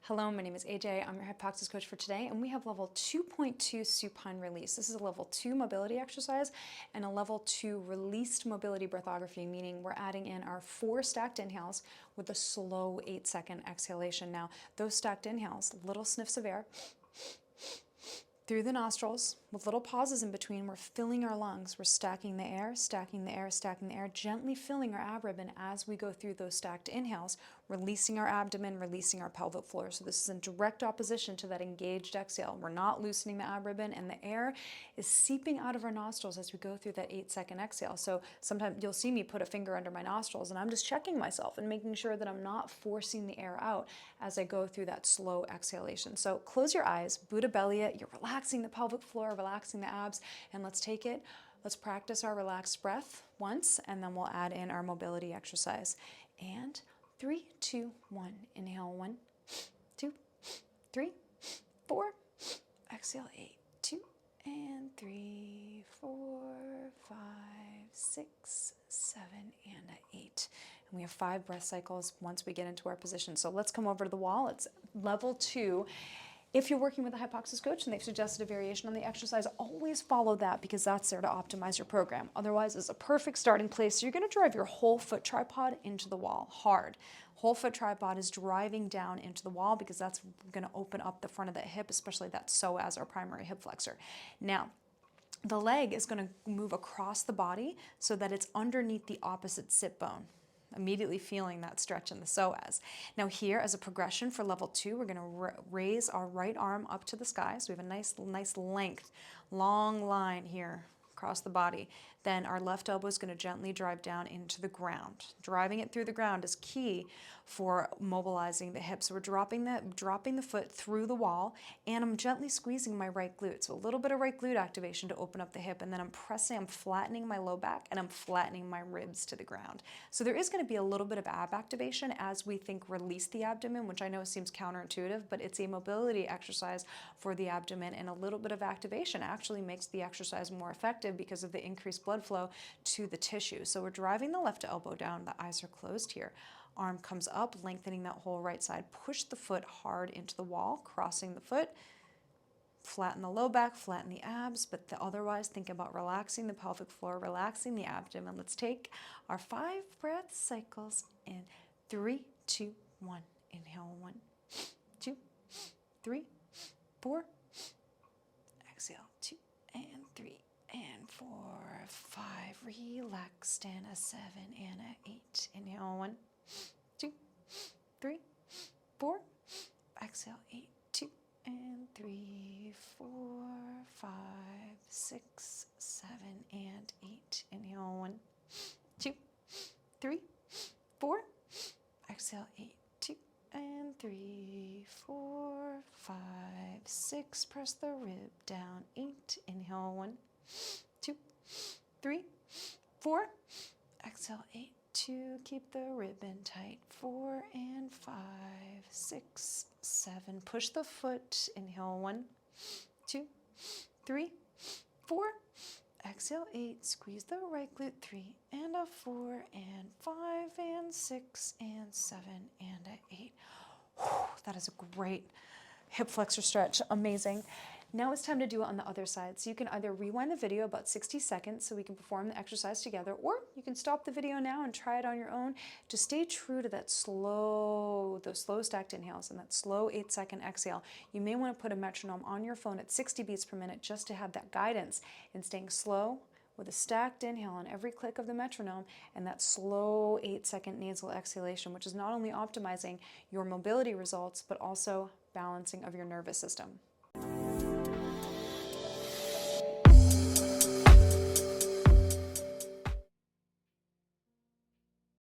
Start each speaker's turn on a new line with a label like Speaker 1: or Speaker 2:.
Speaker 1: Hello, my name is AJ. I'm your HYPOXiX coach for today, and we have level 2.2 supine release. This is a level 2 mobility exercise and a level 2 released mobility breathography, meaning we're adding in our 4 stacked inhales with a slow 8-second exhalation. Now, those stacked inhales, little sniffs of air through the nostrils with little pauses in between. We're filling our lungs. We're stacking the air, stacking the air, stacking the air, gently filling our ab ribbon as we go through those stacked inhales, releasing our abdomen, releasing our pelvic floor. So this is in direct opposition to that engaged exhale. We're not loosening the ab ribbon, and the air is seeping out of our nostrils as we go through that 8-second exhale. So sometimes you'll see me put a finger under my nostrils, and I'm just checking myself and making sure that I'm not forcing the air out as I go through that slow exhalation. So close your eyes, Buddha belly it, you're relaxing the pelvic floor, relaxing the abs, and let's take it. Let's practice our relaxed breath once, and then we'll add in our mobility exercise. And 3, 2, 1. Inhale, 1, 2, 3, 4. Exhale, 8, 2, and 3, 4, 5, 6, 7, and 8. And we have 5 breath cycles once we get into our position. So let's come over to the wall. It's level 2. If you're working with a HYPOXiX coach and they've suggested a variation on the exercise, always follow that because that's there to optimize your program. Otherwise, it's a perfect starting place. So you're going to drive your whole foot tripod into the wall hard. Whole foot tripod is driving down into the wall because that's going to open up the front of the hip, especially that psoas, our primary hip flexor. Now, the leg is going to move across the body so that it's underneath the opposite sit bone, immediately feeling that stretch in the psoas. Now here, as a progression for level 2, we're going to raise our right arm up to the sky. So we have a nice length, long line here across the body. Then our left elbow is going to gently drive down into the ground. Driving it through the ground is key for mobilizing the hips. So we're dropping the foot through the wall, and I'm gently squeezing my right glute. So a little bit of right glute activation to open up the hip, and then I'm flattening my low back, and I'm flattening my ribs to the ground. So there is going to be a little bit of ab activation as we release the abdomen, which I know seems counterintuitive, but it's a mobility exercise for the abdomen, and a little bit of activation actually makes the exercise more effective because of the increased blood flow to the tissue. So we're driving the left elbow down, the eyes are closed here. Arm comes up, lengthening that whole right side. Push the foot hard into the wall, crossing the foot. Flatten the low back, flatten the abs, but otherwise think about relaxing the pelvic floor, relaxing the abdomen. Let's take our 5 breath cycles in 3, 2, 1. Inhale, 1, 2, 3, 4. Exhale, 2 and 3 and 4, 5. Relaxed, and a 7 and a 8. Inhale, 1, 2, 3, 4. Exhale, 8, 2 and 3, 4, 5, 6, 7, and 8. Inhale, 1, 2, 3, 4. Exhale, 8, 2 and 3, 4, 5, 6. Press the rib down. 8. Inhale, 1, 2, 3, 4. Exhale, 8, 2. Keep the ribbon tight. 4 and 5, 6, 7. Push the foot. Inhale, 1, 2, 3, 4. Exhale, 8. Squeeze the right glute. 3 and a 4 and 5 and 6 and 7 and a 8. Whew, that is a great hip flexor stretch. Amazing. Now it's time to do it on the other side. So you can either rewind the video about 60 seconds so we can perform the exercise together, or you can stop the video now and try it on your own. Just stay true to those slow stacked inhales and that slow 8-second exhale. You may want to put a metronome on your phone at 60 beats per minute just to have that guidance in staying slow with a stacked inhale on every click of the metronome and that slow 8-second nasal exhalation, which is not only optimizing your mobility results, but also balancing of your nervous system.